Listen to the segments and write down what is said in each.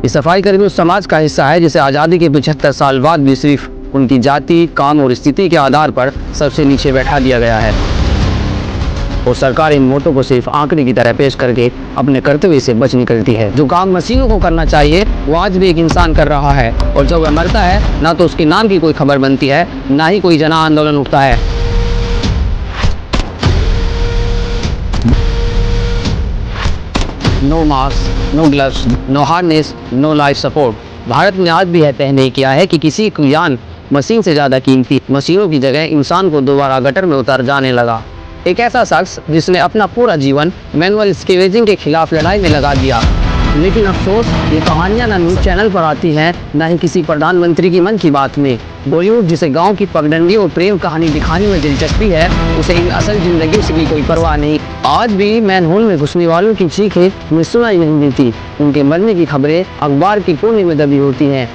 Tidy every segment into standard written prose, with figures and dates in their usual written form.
ये सफाई कर्मी उस समाज का हिस्सा है जिसे आज़ादी के 75 साल बाद भी सिर्फ उनकी जाति, काम और स्थिति के आधार पर सबसे नीचे बैठा दिया गया है और सरकार इन वोटों को सिर्फ आंकड़े की तरह पेश करके अपने कर्तव्य से बच निकलती है। जो काम मशीनों को करना चाहिए वो आज भी एक इंसान कर रहा है और जब वह मरता है ना तो उसके नाम की कोई खबर बनती है, ना ही कोई जन आंदोलन उठता है। No mask, no gloves, no harness, no life support. Bharat ने आज भी यह तय नहीं किया है कि किसी की जान मशीन से ज़्यादा कीमती। मशीनों की जगह इंसान को दोबारा गटर में उतर जाने लगा। एक ऐसा शख्स जिसने अपना पूरा जीवन मैनुअल स्कैवेजिंग के खिलाफ लड़ाई में लगा दिया। लेकिन अफसोस ये कहानियाँ ना न्यूज़ चैनल पर आती हैं, ना ही किसी प्रधानमंत्री की मन की बात में। बॉलीवुड जिसे गांव की पगडंडी और प्रेम कहानी दिखाने में दिलचस्पी है, उसे इन असल जिंदगी से भी कोई परवाह नहीं। आज भी मैनहोल में घुसने वालों की चीखें हमें सुनाई नहीं देती। उनके मरने की खबरें अखबार की कोने में दबी होती हैं।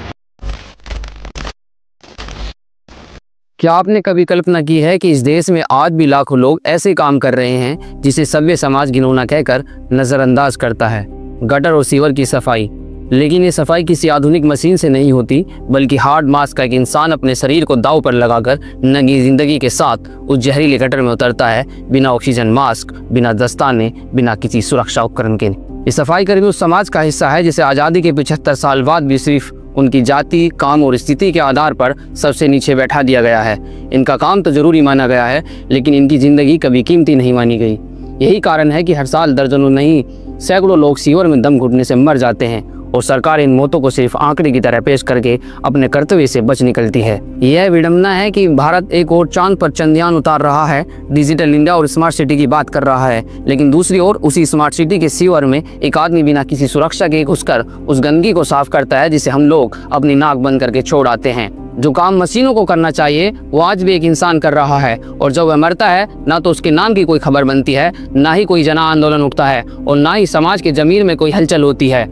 क्या आपने कभी कल्पना की है कि इस देश में आज भी लाखों लोग ऐसे काम कर रहे हैं जिसे सभ्य समाज घिनौना कहकर नज़रअंदाज करता है? गटर और सीवर की सफाई। लेकिन ये सफाई किसी आधुनिक मशीन से नहीं होती, बल्कि हार्ड मास्क का एक इंसान अपने शरीर को दांव पर लगाकर नंगी जिंदगी के साथ उस जहरीले गटर में उतरता है, बिना ऑक्सीजन मास्क, बिना दस्ताने, बिना किसी सुरक्षा उपकरण के। ये सफाई कर्मी उस समाज का हिस्सा है जिसे आज़ादी के 75 साल बाद भी सिर्फ उनकी जाति, काम और स्थिति के आधार पर सबसे नीचे बैठा दिया गया है। इनका काम तो जरूरी माना गया है, लेकिन इनकी ज़िंदगी कभी कीमती नहीं मानी गई। यही कारण है कि हर साल दर्जनों नहीं सैकड़ों लोग सीवर में दम घुटने से मर जाते हैं और सरकार इन मौतों को सिर्फ आंकड़े की तरह पेश करके अपने कर्तव्य से बच निकलती है। यह विडंबना है कि भारत एक और चांद पर चंद्रयान उतार रहा है, डिजिटल इंडिया और स्मार्ट सिटी की बात कर रहा है, लेकिन दूसरी ओर उसी स्मार्ट सिटी के सीवर में एक आदमी बिना किसी सुरक्षा के घुसकर उस गंदगी को साफ करता है जिसे हम लोग अपनी नाक बंद करके छोड़ आते हैं। जो काम मशीनों को करना चाहिए वो आज भी एक इंसान कर रहा है और जब वह मरता है ना तो उसके नाम की कोई खबर बनती है, ना ही कोई जन आंदोलन उठता है और ना ही समाज के जमीर में कोई हलचल होती है।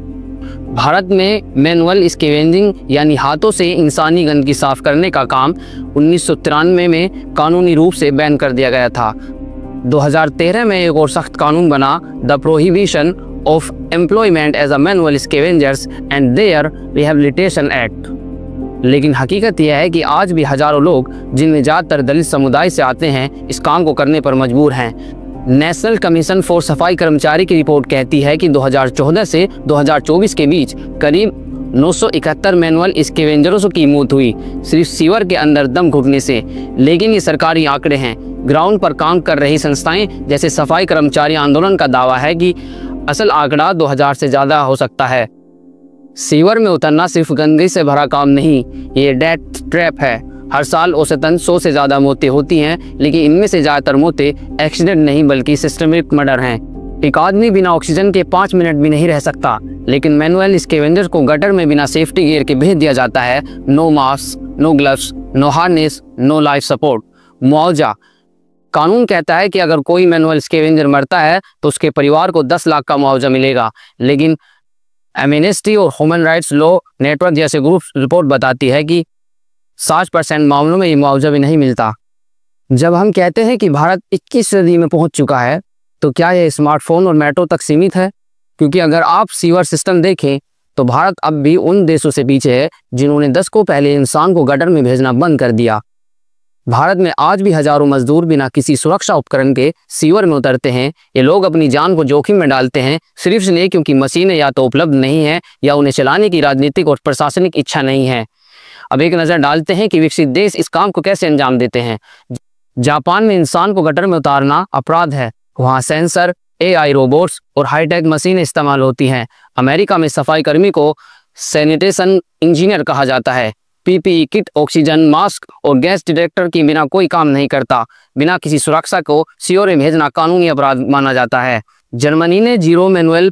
भारत में मैनुअल स्कैवेजिंग यानी हाथों से इंसानी गंदगी साफ करने का काम 1993 में कानूनी रूप से बैन कर दिया गया था। 2013 में एक और सख्त कानून बना, the prohibition of employment as a manual scavengers and their rehabilitation act. लेकिन हकीकत यह है कि आज भी हजारों लोग, जिनमें ज़्यादातर दलित समुदाय से आते हैं, इस काम को करने पर मजबूर हैं। नेशनल कमीशन फॉर सफाई कर्मचारी की रिपोर्ट कहती है कि 2014 से 2024 के बीच करीब 971 मैनुअल स्कैवेंजर्स की मौत हुई, सिर्फ सीवर के अंदर दम घुटने से। लेकिन ये सरकारी आंकड़े हैं। ग्राउंड पर काम कर रही संस्थाएं जैसे सफाई कर्मचारी आंदोलन का दावा है कि असल आंकड़ा 2000 से ज़्यादा हो सकता है। सीवर में उतरना सिर्फ गंदगी से भरा काम नहीं, ये डेथ ट्रैप है। हर साल औसतन 100 से ज़्यादा मौतें होती हैं, लेकिन इनमें से ज़्यादातर मौतें एक्सीडेंट नहीं बल्कि सिस्टमिक मर्डर हैं। एक आदमी बिना ऑक्सीजन के 5 मिनट भी नहीं रह सकता, लेकिन मैनुअल स्कैवेंजर को गटर में बिना सेफ्टी गियर के भेज दिया जाता है। No mask, no gloves, no harness, no life support. मुआवजा। कानून कहता है कि अगर कोई मैनुअल स्कैवेंजर मरता है तो उसके परिवार को 10 लाख का मुआवजा मिलेगा, लेकिन एमनेस्टी और ह्यूमन राइट्स लॉ नेटवर्क जैसे ग्रुप रिपोर्ट बताती है कि 60% मामलों में ये मुआवजा भी नहीं मिलता। जब हम कहते हैं कि भारत 21वीं सदी में पहुंच चुका है, तो क्या यह स्मार्टफोन और मेट्रो तक सीमित है? क्योंकि अगर आप सीवर सिस्टम देखें तो भारत अब भी उन देशों से पीछे है जिन्होंने 10 को पहले इंसान को गटर में भेजना बंद कर दिया। भारत में आज भी हजारों मजदूर बिना किसी सुरक्षा उपकरण के सीवर में उतरते हैं। ये लोग अपनी जान को जोखिम में डालते हैं, सिर्फ इसलिए क्योंकि मशीनें या तो उपलब्ध नहीं है या उन्हें चलाने की राजनीतिक और प्रशासनिक इच्छा नहीं है। अब एक नज़र डालते हैं कि विकसित देश इस काम को कैसे अंजाम देते हैं। जापान में इंसान को गटर में उतारना अपराध है। वहाँ सेंसर, AI रोबोट्स और हाईटेक मशीनें इस्तेमाल होती हैं। अमेरिका में सफाई कर्मी को सैनिटेशन इंजीनियर कहा जाता है। PPE किट, ऑक्सीजन मास्क और गैस डिटेक्टर की बिना कोई काम नहीं करता। बिना किसी सुरक्षा को सीवर में भेजना कानूनी अपराध माना जाता है। जर्मनी ने जीरो मैनुअल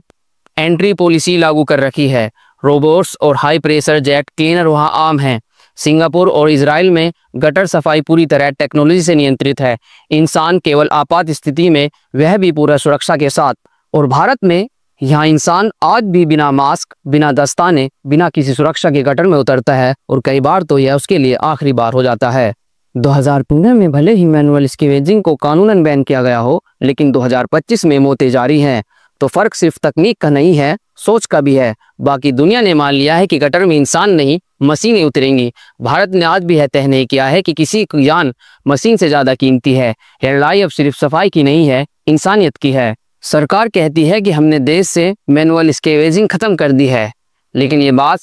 एंट्री पॉलिसी लागू कर रखी है। रोबोट्स और हाई प्रेशर जेट क्लीनर वहां आम हैं। सिंगापुर और इजराइल में गटर सफाई पूरी तरह टेक्नोलॉजी से नियंत्रित है। इंसान केवल आपात स्थिति में, वह भी पूरा सुरक्षा के साथ। और भारत में यहाँ इंसान आज भी बिना मास्क, बिना दस्ताने, बिना किसी सुरक्षा के गटर में उतरता है और कई बार तो यह उसके लिए आखिरी बार हो जाता है। 2015 में भले ही मैनुअल स्कैवेजिंग को कानूनन बैन किया गया हो, लेकिन 2025 में मौतें जारी हैं। तो फर्क सिर्फ तकनीक का नहीं है, सोच का भी है। बाकी दुनिया ने मान लिया है कि गटर में इंसान नहीं मशीनें उतरेंगी। भारत ने आज भी है तय नहीं किया है कि किसी की जान मशीन से ज्यादा कीमती है। यह लड़ाई अब सिर्फ सफाई की नहीं है, इंसानियत की है। सरकार कहती है कि हमने देश से मैनुअल स्कैवेजिंग खत्म कर दी है, लेकिन ये बात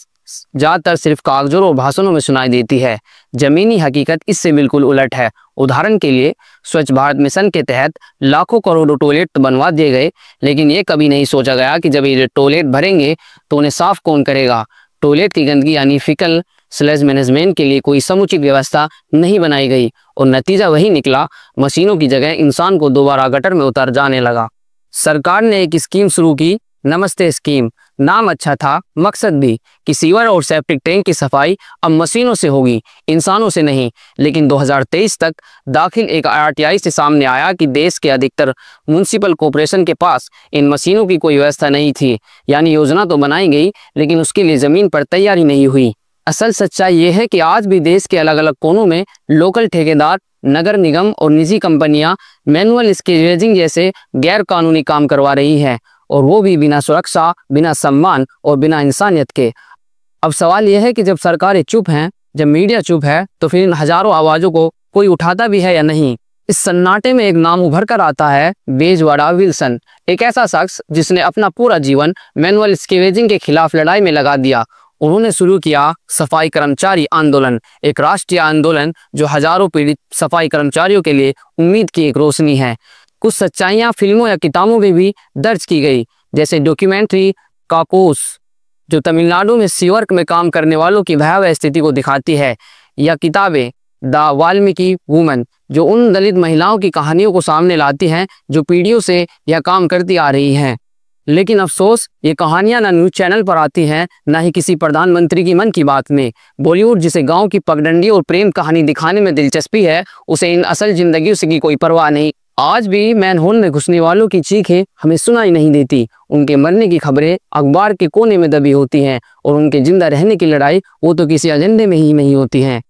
ज्यादातर सिर्फ कागजों और भाषणों में सुनाई देती है। जमीनी हकीकत इससे बिल्कुल उलट है। उदाहरण के लिए स्वच्छ भारत मिशन के तहत लाखों करोड़ों टॉयलेट तो बनवा दिए गए, लेकिन ये कभी नहीं सोचा गया कि जब ये टॉयलेट भरेंगे तो उन्हें साफ कौन करेगा। टॉयलेट की गंदगी यानी फीकल स्लज मैनेजमेंट के लिए कोई समुचित व्यवस्था नहीं बनाई गई और नतीजा वही निकला, मशीनों की जगह इंसान को दोबारा गटर में उतर जाने लगा। सरकार ने एक स्कीम शुरू की, नमस्ते स्कीम। नाम अच्छा था, मकसद भी, कि सीवर और सेप्टिक टैंक की सफाई अब मशीनों से होगी, इंसानों से नहीं। लेकिन 2023 तक दाखिल एक RTI से सामने आया कि देश के अधिकतर म्युनिसिपल कॉरपोरेशन के पास इन मशीनों की कोई व्यवस्था नहीं थी। यानी योजना तो बनाई गई, लेकिन उसके लिए जमीन पर तैयारी नहीं हुई। असल सच्चाई ये है कि आज भी देश के अलग अलग कोनों में लोकल ठेकेदार, नगर निगम और निजी कंपनियां मैनुअल स्कैवेजिंग जैसे गैर कानूनी काम करवा रही हैं, और वो भी बिना सुरक्षा, बिना सम्मान और बिना इंसानियत के। अब सवाल यह है कि जब सरकारें चुप हैं, जब मीडिया चुप है, तो फिर इन हजारों आवाजों को कोई उठाता भी है या नहीं। इस सन्नाटे में एक नाम उभर कर आता है, बेजवाड़ा विल्सन। एक ऐसा शख्स जिसने अपना पूरा जीवन मैनुअल स्कैवेजिंग के खिलाफ लड़ाई में लगा दिया। उन्होंने शुरू किया सफाई कर्मचारी आंदोलन, एक राष्ट्रीय आंदोलन जो हजारों पीड़ित सफाई कर्मचारियों के लिए उम्मीद की एक रोशनी है। कुछ सच्चाइयां फिल्मों या किताबों में भी दर्ज की गई, जैसे डॉक्यूमेंट्री काकोस जो तमिलनाडु में सीवर में काम करने वालों की भयावह स्थिति को दिखाती है, या किताबें द वाल्मीकि वुमन जो उन दलित महिलाओं की कहानियों को सामने लाती हैं जो पीढ़ियों से यह काम करती आ रही हैं। लेकिन अफसोस, ये कहानियां ना न्यूज चैनल पर आती हैं, ना ही किसी प्रधानमंत्री की मन की बात में। बॉलीवुड जिसे गांव की पगडंडी और प्रेम कहानी दिखाने में दिलचस्पी है, उसे इन असल जिंदगी से की कोई परवाह नहीं। आज भी मैनहोल में घुसने वालों की चीखें हमें सुनाई नहीं देती। उनके मरने की खबरें अखबार के कोने में दबी होती हैं, और उनके जिंदा रहने की लड़ाई वो तो किसी एजेंडे में ही नहीं होती हैं।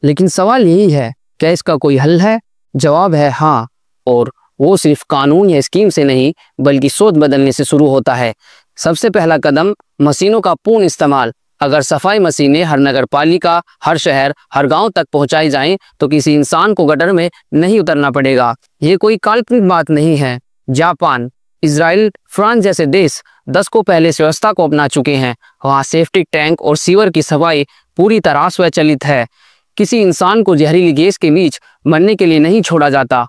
लेकिन सवाल यही है, क्या इसका कोई हल है? जवाब है हाँ, और वो सिर्फ कानून या स्कीम से नहीं, बल्कि सोच बदलने से शुरू होता है। सबसे पहला कदम, मशीनों का पूर्ण इस्तेमाल। अगर सफाई मशीनें हर नगर पालिका, हर शहर, हर गांव तक पहुंचाई जाएं, तो किसी इंसान को गटर में नहीं उतरना पड़ेगा। ये कोई काल्पनिक बात नहीं है। जापान, इजराइल, फ्रांस जैसे देश दशकों पहले इस व्यवस्था को अपना चुके हैं। वहाँ सेफ्टी टैंक और सीवर की सफाई पूरी तरह स्वचालित है। किसी इंसान को जहरीली गैस के बीच मरने के लिए नहीं छोड़ा जाता।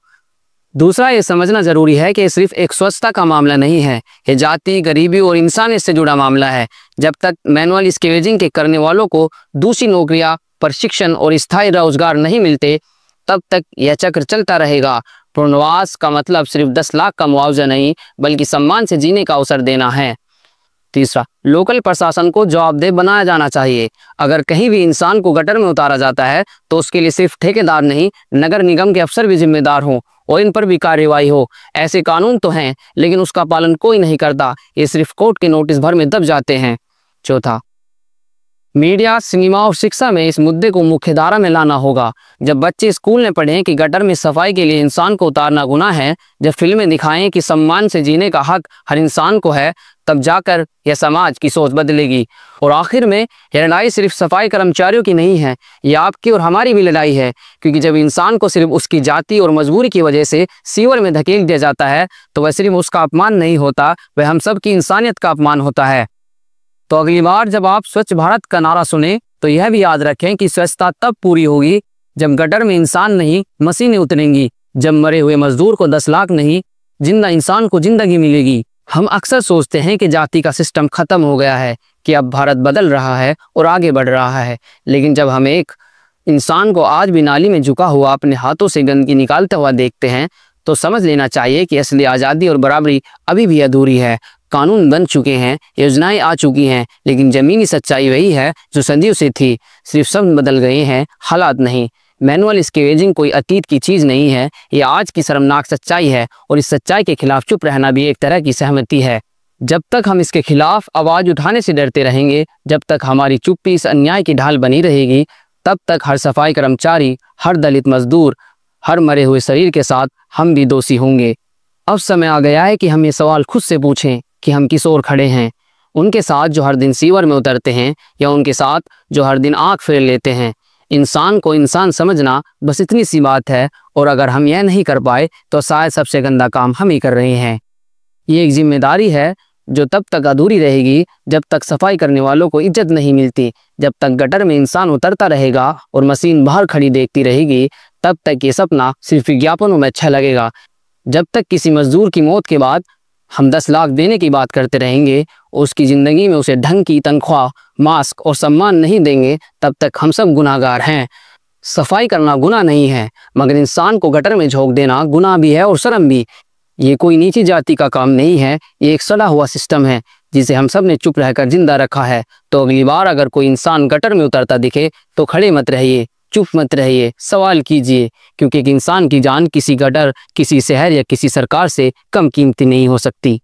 दूसरा, ये समझना जरूरी है कि सिर्फ एक स्वच्छता का मामला नहीं है, ये जाति, गरीबी और इंसानियत से जुड़ा मामला है। जब तक मैनुअल स्कैवेजिंग के करने वालों को दूसरी नौकरियां, प्रशिक्षण और स्थायी रोजगार नहीं मिलते, तब तक यह चक्र चलता रहेगा। पुनर्वास का मतलब सिर्फ 10 लाख का मुआवजा नहीं, बल्कि सम्मान से जीने का अवसर देना है। तीसरा, लोकल प्रशासन को जवाबदेह बनाया जाना चाहिए। अगर कहीं भी इंसान को गटर में उतारा जाता है, तो उसके लिए सिर्फ ठेकेदार नहीं, नगर निगम के अफसर भी जिम्मेदार हों और इन पर भी कार्रवाई हो। ऐसे कानून तो हैं, लेकिन उसका पालन कोई नहीं करता। ये सिर्फ कोर्ट के नोटिस भर में दब जाते हैं। चौथा, मीडिया, सिनेमा और शिक्षा में इस मुद्दे को मुख्यधारा में लाना होगा। जब बच्चे स्कूल में पढ़ें कि गटर में सफाई के लिए इंसान को उतारना गुनाह है, जब फिल्में दिखाएं कि सम्मान से जीने का हक हर इंसान को है, तब जाकर यह समाज की सोच बदलेगी। और आखिर में, यह लड़ाई सिर्फ सफाई कर्मचारियों की नहीं है, यह आपकी और हमारी भी लड़ाई है। क्योंकि जब इंसान को सिर्फ उसकी जाति और मजबूरी की वजह से सीवर में धकेल दिया जाता है, तो वह सिर्फ उसका अपमान नहीं होता, वह हम सब की इंसानियत का अपमान होता है। तो अगली बार जब आप स्वच्छ भारत का नारा सुने, तो यह भी याद रखें कि स्वच्छता तब पूरी होगी जब गटर में इंसान नहीं, मशीनें उतरेंगी। जब मरे हुए मजदूर को 10 लाख नहीं, जिंदा इंसान को जिंदगी मिलेगी। हम अक्सर सोचते हैं कि जाति का सिस्टम खत्म हो गया है, कि अब भारत बदल रहा है और आगे बढ़ रहा है। लेकिन जब हम एक इंसान को आज भी नाली में झुका हुआ अपने हाथों से गंदगी निकालता हुआ देखते हैं, तो समझ लेना चाहिए कि असली आज़ादी और बराबरी अभी भी अधूरी है। कानून बन चुके हैं, योजनाएं आ चुकी हैं, लेकिन जमीनी सच्चाई वही है जो सदियों से थी। सिर्फ शब्द बदल गए हैं, हालात नहीं। मैनुअल स्कैवेजिंग कोई अतीत की चीज नहीं है, ये आज की शर्मनाक सच्चाई है, और इस सच्चाई के खिलाफ चुप रहना भी एक तरह की सहमति है। जब तक हम इसके खिलाफ आवाज उठाने से डरते रहेंगे, जब तक हमारी चुप्पी इस अन्याय की ढाल बनी रहेगी, तब तक हर सफाई कर्मचारी, हर दलित मजदूर, हर मरे हुए शरीर के साथ हम भी दोषी होंगे। अब समय आ गया है कि हम ये सवाल खुद से पूछें कि हम किस ओर खड़े हैं। उनके साथ जो हर दिन सीवर में उतरते हैं या उनके साथ जो हर दिन आँख फेर लेते हैं। इंसान को इंसान समझना बस इतनी सी बात है, और अगर हम यह नहीं कर पाए तो शायद सबसे गंदा काम हम ही कर रहे हैं। ये एक जिम्मेदारी है जो तब तक अधूरी रहेगी जब तक सफाई करने वालों को इज्जत नहीं मिलती। जब तक गटर में इंसान उतरता रहेगा और मशीन बाहर खड़ी देखती रहेगी, तब तक ये सपना सिर्फ विज्ञापनों में अच्छा लगेगा। जब तक किसी मजदूर की मौत के बाद हम 10 लाख देने की बात करते रहेंगे और उसकी ज़िंदगी में उसे ढंग की तनख्वाह, मास्क और सम्मान नहीं देंगे, तब तक हम सब गुनाहगार हैं। सफाई करना गुनाह नहीं है, मगर इंसान को गटर में झोंक देना गुनाह भी है और शर्म भी। ये कोई नीची जाति का काम नहीं है, ये एक सड़ा हुआ सिस्टम है जिसे हम सब ने चुप रहकर जिंदा रखा है। तो अगली बार अगर कोई इंसान गटर में उतरता दिखे तो खड़े मत रहिए, चुप मत रहिए, सवाल कीजिए, क्योंकि एक इंसान की जान किसी गटर, किसी शहर या किसी सरकार से कम कीमती नहीं हो सकती।